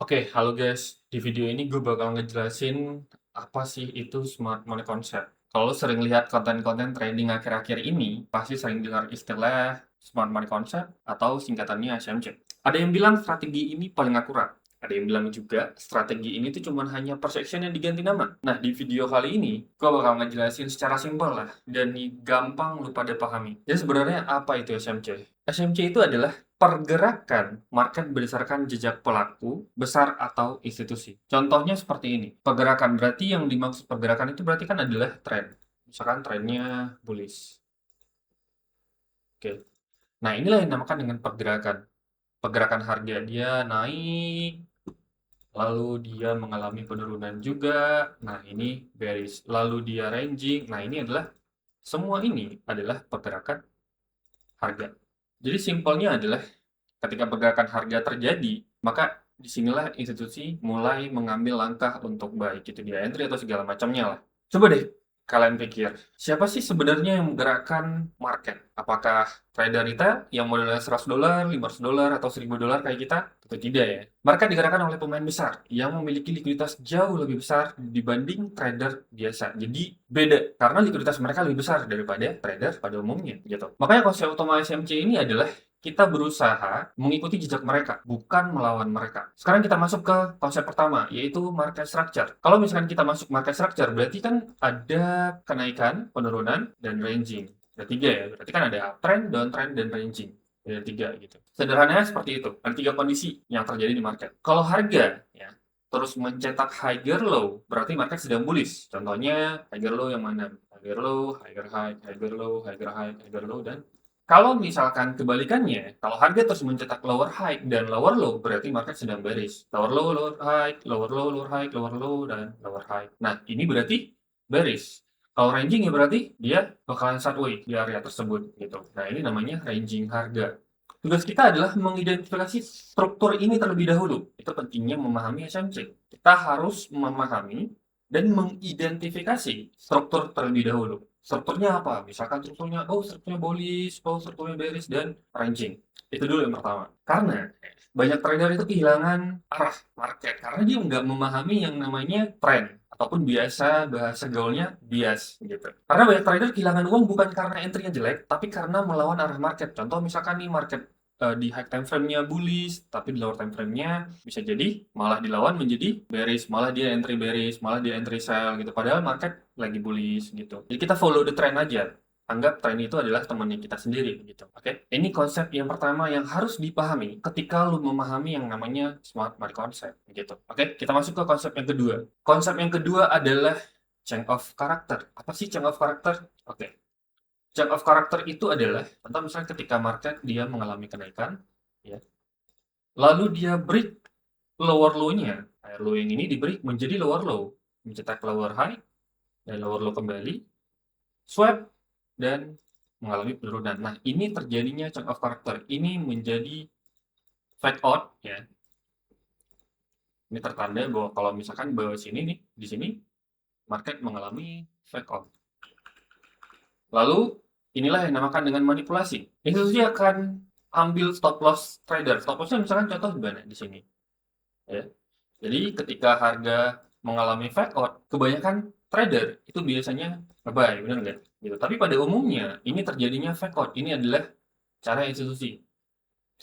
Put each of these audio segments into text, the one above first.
Oke, halo guys. Di video ini gue bakal ngejelasin apa sih itu smart money concept. Kalau lo sering lihat konten-konten trading akhir-akhir ini, pasti sering dengar istilah smart money concept atau singkatannya SMC. Ada yang bilang strategi ini paling akurat. Ada yang bilang juga strategi ini tuh cuma hanya perception yang diganti nama. Nah, di video kali ini, gue bakal ngejelasin secara simpel lah dan gampang lu pada pahami. Jadi sebenarnya apa itu SMC? SMC itu adalah pergerakan market berdasarkan jejak pelaku, besar atau institusi. Contohnya seperti ini. Pergerakan berarti yang dimaksud pergerakan itu berarti kan adalah tren. Misalkan trennya bullish. Oke. Nah, inilah yang dinamakan dengan pergerakan. Pergerakan harga dia naik, lalu dia mengalami penurunan juga. Nah, ini bearish. Lalu dia ranging. Nah, ini adalah semua ini adalah pergerakan harga. Jadi simpelnya adalah ketika pergerakan harga terjadi, maka disinilah institusi mulai mengambil langkah untuk baik itu dia entry atau segala macamnya lah. Coba deh kalian pikir, siapa sih sebenarnya yang menggerakkan market? Apakah trader retail yang modalnya $100, $500, atau $1000 kayak kita? Tentu tidak ya. Market digerakkan oleh pemain besar yang memiliki likuiditas jauh lebih besar dibanding trader biasa. Jadi beda karena likuiditas mereka lebih besar daripada trader pada umumnya gitu. Makanya konsep utama SMC ini adalah kita berusaha mengikuti jejak mereka, bukan melawan mereka. Sekarang kita masuk ke konsep pertama, yaitu market structure. Kalau misalkan kita masuk market structure, berarti kan ada kenaikan, penurunan, dan ranging. Ada tiga ya, berarti kan ada uptrend, downtrend, dan ranging. Ada tiga gitu. Sederhananya seperti itu. Ada tiga kondisi yang terjadi di market. Kalau harga ya terus mencetak higher low, berarti market sedang bullish. Contohnya higher low yang mana? Higher low, higher high, higher low, higher high, higher low, dan kalau misalkan kebalikannya, kalau harga terus mencetak lower high dan lower low, berarti market sedang bearish. Lower low, lower high, lower low, lower high, lower low, dan lower high. Nah, ini berarti bearish. Kalau ranging ya berarti dia bakalan sideways di area tersebut gitu. Nah, ini namanya ranging harga. Tugas kita adalah mengidentifikasi struktur ini terlebih dahulu. Itu pentingnya memahami SMC. Kita harus memahami dan mengidentifikasi struktur terlebih dahulu. Strukturnya apa? Misalkan strukturnya bullish, strukturnya bearish, dan ranging. Itu dulu yang pertama. Karena banyak trader itu kehilangan arah market karena dia nggak memahami yang namanya trend ataupun biasa bahasa gaulnya bias gitu. Karena banyak trader kehilangan uang bukan karena entry-nya jelek, tapi karena melawan arah market. Contoh misalkan nih market di high time frame-nya bullish, tapi di lower time frame-nya bisa jadi malah dilawan menjadi bearish, malah dia entry bearish, malah dia entry sell gitu. Padahal market lagi bullish gitu. Jadi kita follow the trend aja. Anggap tren itu adalah temannya kita sendiri gitu. Oke. Ini konsep yang pertama yang harus dipahami ketika lu memahami yang namanya smart money concept gitu. Oke, kita masuk ke konsep yang kedua. Konsep yang kedua adalah change of character. Apa sih change of character? Oke. Change of character itu adalah contoh misalnya ketika market dia mengalami kenaikan ya. Lalu dia break lower low-nya. Low yang ini di break menjadi lower low, mencetak lower high dan lower low kembali, swap dan mengalami penurunan. Nah, ini terjadinya change of character. Ini menjadi fake out ya. Ini tertanda bahwa kalau misalkan bawah sini nih, di sini market mengalami fake out. Lalu inilah yang dinamakan dengan manipulasi. Institusi akan ambil stop loss trader. Stop lossnya misalkan contoh gimana di sini. Ya. Jadi ketika harga mengalami fake out, kebanyakan trader itu biasanya buy, benar nggak? Gitu. Tapi pada umumnya ini terjadinya fake out. Ini adalah cara institusi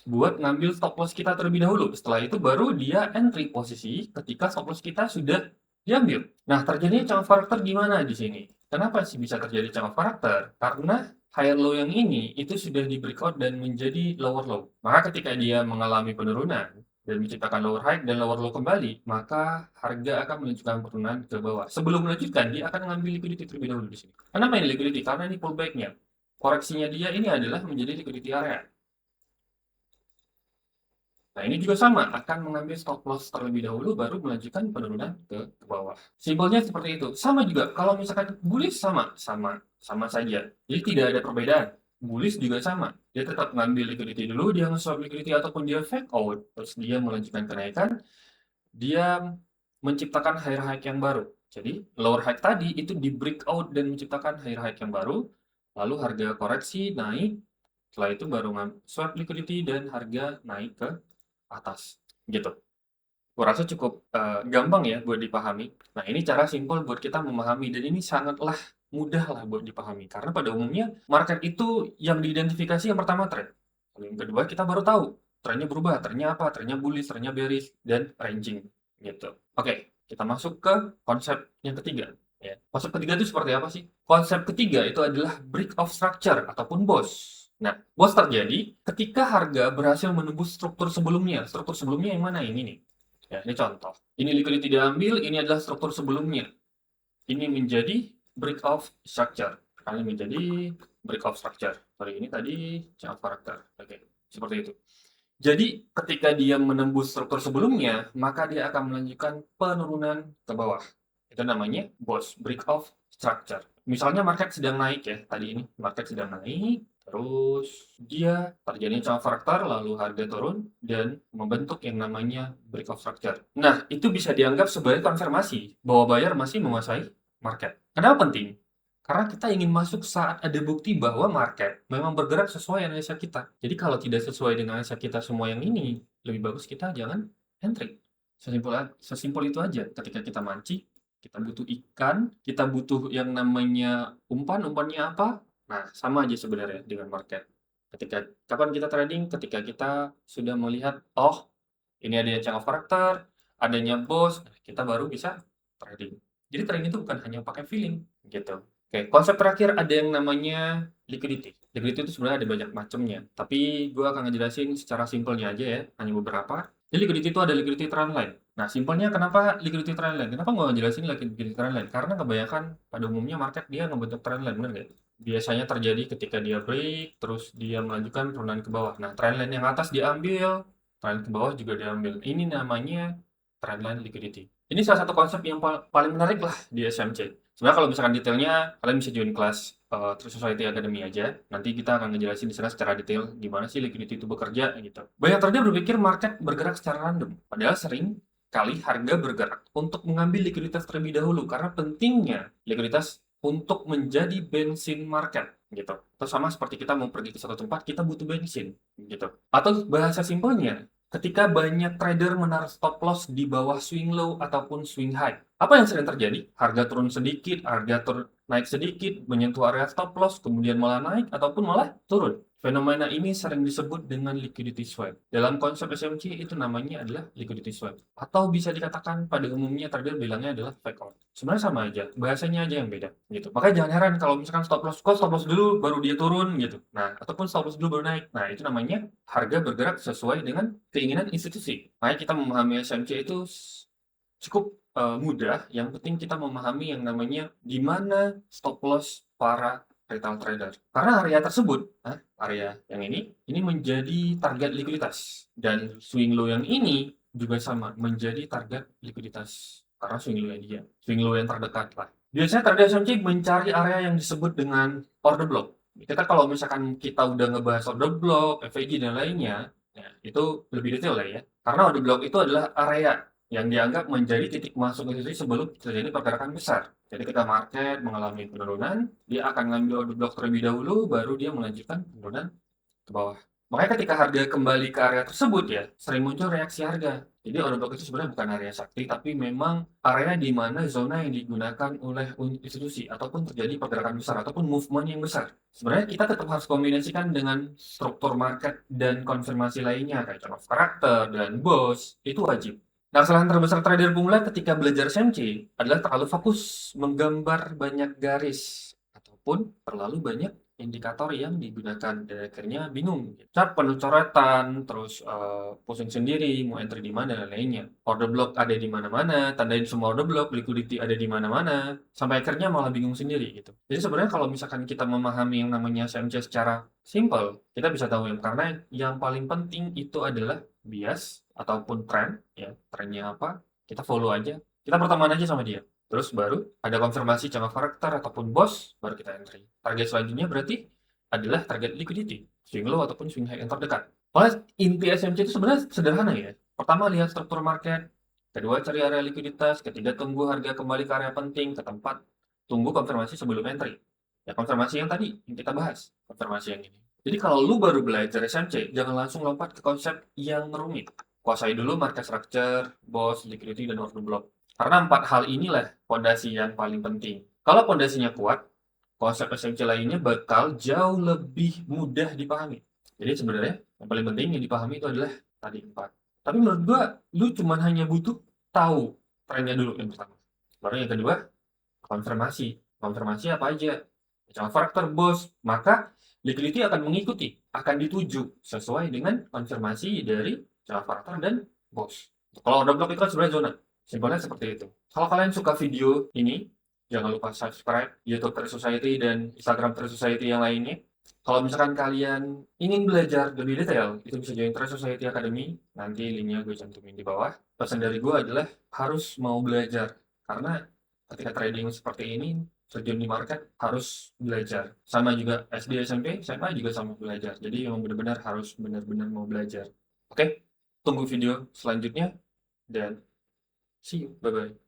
buat ngambil stop loss kita terlebih dahulu. Setelah itu baru dia entry posisi ketika stop loss kita sudah diambil. Nah, terjadinya change of character gimana di sini? Kenapa sih bisa terjadi change of character? Karena higher low yang ini itu sudah di breakout dan menjadi lower low. Maka ketika dia mengalami penurunan dan menciptakan lower high dan lower low kembali, maka harga akan menunjukkan penurunan ke bawah. Sebelum melanjutkan, dia akan mengambil liquidity terlebih dahulu di sini. Kenapa ini liquidity? Karena ini pullback-nya. Koreksinya dia ini adalah menjadi liquidity area. Nah, ini juga sama, akan mengambil stop loss terlebih dahulu baru melanjutkan penurunan ke bawah. Simpelnya seperti itu. Sama juga kalau misalkan bullish sama saja. Jadi tidak ada perbedaan. Bullish juga sama. Dia tetap ngambil liquidity dulu, dia nge-swap liquidity ataupun dia fake out, terus dia melanjutkan kenaikan, dia menciptakan higher high yang baru. Jadi lower high tadi itu di breakout dan menciptakan higher high yang baru, lalu harga koreksi naik, setelah itu baru swap liquidity dan harga naik ke atas gitu. Gua rasa cukup, gampang ya buat dipahami. Nah, ini cara simpel buat kita memahami dan ini sangatlah mudah lah buat dipahami. Karena pada umumnya market itu yang diidentifikasi yang pertama trend, lalu yang kedua kita baru tahu trennya berubah, trennya apa, trennya bullish, trennya bearish, dan ranging gitu. Oke, kita masuk ke konsep yang ketiga ya. Konsep ketiga itu seperti apa sih? Konsep ketiga itu adalah break of structure ataupun BOS. Nah, BOS terjadi ketika harga berhasil menembus struktur sebelumnya. Struktur sebelumnya yang mana? Ini nih. Ya, ini contoh. Ini liquidity diambil, ini adalah struktur sebelumnya. Ini menjadi break of structure. Ini menjadi break of structure. Sorry, ini tadi chart karakter. Oke, seperti itu. Jadi, ketika dia menembus struktur sebelumnya, maka dia akan melanjutkan penurunan ke bawah. Itu namanya BOS, break of structure. Misalnya market sedang naik ya, tadi ini market sedang naik, terus dia terjadi channel karakter, lalu harga turun dan membentuk yang namanya break of structure. Nah, itu bisa dianggap sebagai konfirmasi bahwa buyer masih menguasai market. Kenapa penting? Karena kita ingin masuk saat ada bukti bahwa market memang bergerak sesuai analisa kita. Jadi kalau tidak sesuai dengan analisa kita semua yang ini, lebih bagus kita jangan entry. Sesimpel itu aja. Ketika kita mancing, kita butuh ikan, kita butuh yang namanya umpan, umpannya apa? Nah, sama aja sebenarnya dengan market. Ketika kapan kita trading? Ketika kita sudah melihat, oh, ini ada yang change of character, adanya BOS, kita baru bisa trading. Jadi trading itu bukan hanya pakai feeling gitu. Oke, konsep terakhir ada yang namanya liquidity. Liquidity itu sebenarnya ada banyak macamnya, tapi gue akan ngejelasin secara simpelnya aja ya, hanya beberapa. Jadi liquidity itu ada liquidity trendline. Nah, simpelnya kenapa liquidity trendline? Kenapa gue ngejelasin liquidity trendline? Karena kebanyakan pada umumnya market dia ngebentuk trendline, bener nggak? Biasanya terjadi ketika dia break, terus dia melanjutkan turunan ke bawah. Nah, trendline yang atas diambil, trendline ke bawah juga diambil. Ini namanya trendline liquidity. Ini salah satu konsep yang paling menarik lah di SMC. Sebenarnya kalau misalkan detailnya, kalian bisa join kelas True Society Academy aja. Nanti kita akan ngejelasin di sana secara detail gimana sih liquidity itu bekerja gitu. Banyak trader berpikir market bergerak secara random. Padahal sering kali harga bergerak untuk mengambil likuiditas terlebih dahulu karena pentingnya likuiditas untuk menjadi bensin market gitu. Atau sama seperti kita mau pergi ke suatu tempat, kita butuh bensin gitu. Atau bahasa simpelnya, ketika banyak trader menaruh stop loss di bawah swing low ataupun swing high. Apa yang sering terjadi? Harga turun sedikit, harga naik sedikit, menyentuh area stop loss, kemudian malah naik ataupun malah turun. Fenomena ini sering disebut dengan liquidity swap. Dalam konsep SMC itu namanya adalah liquidity swap. Atau bisa dikatakan pada umumnya trader bilangnya adalah fake out. Sebenarnya sama aja, bahasanya aja yang beda gitu. Makanya jangan heran kalau misalkan stop loss, kok stop loss dulu baru dia turun gitu. Nah, ataupun stop loss dulu baru naik. Nah, itu namanya harga bergerak sesuai dengan keinginan institusi. Makanya kita memahami SMC itu cukup mudah, yang penting kita memahami yang namanya gimana stop loss para retail trader. Karena area tersebut, area yang ini menjadi target likuiditas. Dan swing low yang ini juga sama, menjadi target likuiditas. Karena swing low yang dia, swing low yang terdekat lah. Biasanya trader SMC mencari area yang disebut dengan order block. Kita kalau misalkan kita udah ngebahas order block, FVG dan lainnya, ya, itu lebih detail lah ya. Karena order block itu adalah area yang dianggap menjadi titik masuk institusi sebelum terjadi pergerakan besar. Jadi ketika market mengalami penurunan, dia akan mengambil order block terlebih dahulu, baru dia melanjutkan penurunan ke bawah. Makanya ketika harga kembali ke area tersebut ya, sering muncul reaksi harga. Jadi order block itu sebenarnya bukan area sakti, tapi memang area di mana zona yang digunakan oleh institusi ataupun terjadi pergerakan besar ataupun movement yang besar. Sebenarnya kita tetap harus kombinasikan dengan struktur market dan konfirmasi lainnya kayak chart of character dan BOS, itu wajib. Nah, kesalahan terbesar trader pemula ketika belajar SMC adalah terlalu fokus menggambar banyak garis ataupun terlalu banyak indikator yang digunakan dan akhirnya bingung. Chart penuh coretan, terus pusing sendiri, mau entry di mana dan lainnya. Order block ada di mana-mana, tandain semua order block, liquidity ada di mana-mana, sampai akhirnya malah bingung sendiri gitu. Jadi sebenarnya kalau misalkan kita memahami yang namanya SMC secara simple, kita bisa tahu yang karena yang paling penting itu adalah bias ataupun tren, ya trennya apa, kita follow aja, kita berteman aja sama dia. Terus baru ada konfirmasi jangka karakter ataupun BOS, baru kita entry. Target selanjutnya berarti adalah target liquidity, swing low ataupun swing high yang terdekat. Soalnya inti SMC itu sebenarnya sederhana ya. Pertama lihat struktur market, kedua cari area likuiditas, ketiga tunggu harga kembali ke area penting, ke tempat, tunggu konfirmasi sebelum entry. Ya konfirmasi yang tadi yang kita bahas, konfirmasi yang ini. Jadi kalau lu baru belajar SMC, jangan langsung lompat ke konsep yang rumit. Kuasai dulu market structure, BOS, liquidity, dan order block. Karena 4 hal inilah fondasi yang paling penting. Kalau fondasinya kuat, konsep esensial lainnya bakal jauh lebih mudah dipahami. Jadi sebenarnya yang paling penting yang dipahami itu adalah tadi 4. Tapi menurut gua, lu cuman hanya butuh tahu trennya dulu yang pertama. Baru yang kedua, konfirmasi. Konfirmasi apa aja? Misalnya faktor BOS, maka liquidity akan mengikuti, akan dituju sesuai dengan konfirmasi dari channel faktor dan BOS. Kalau order block itu kan sebenarnya zona. Simpelnya seperti itu. Kalau kalian suka video ini, jangan lupa subscribe YouTube Trade Society dan Instagram Trade Society yang lainnya. Kalau misalkan kalian ingin belajar lebih detail, itu bisa join Trade Society Academy. Nanti linknya gue cantumin di bawah. Pesan dari gue adalah harus mau belajar. Karena ketika trading seperti ini, terjun di market harus belajar. Sama juga SD, SMP, SMA juga sama belajar. Jadi memang benar-benar harus benar-benar mau belajar. Oke, tunggu video selanjutnya dan see you. Bye-bye.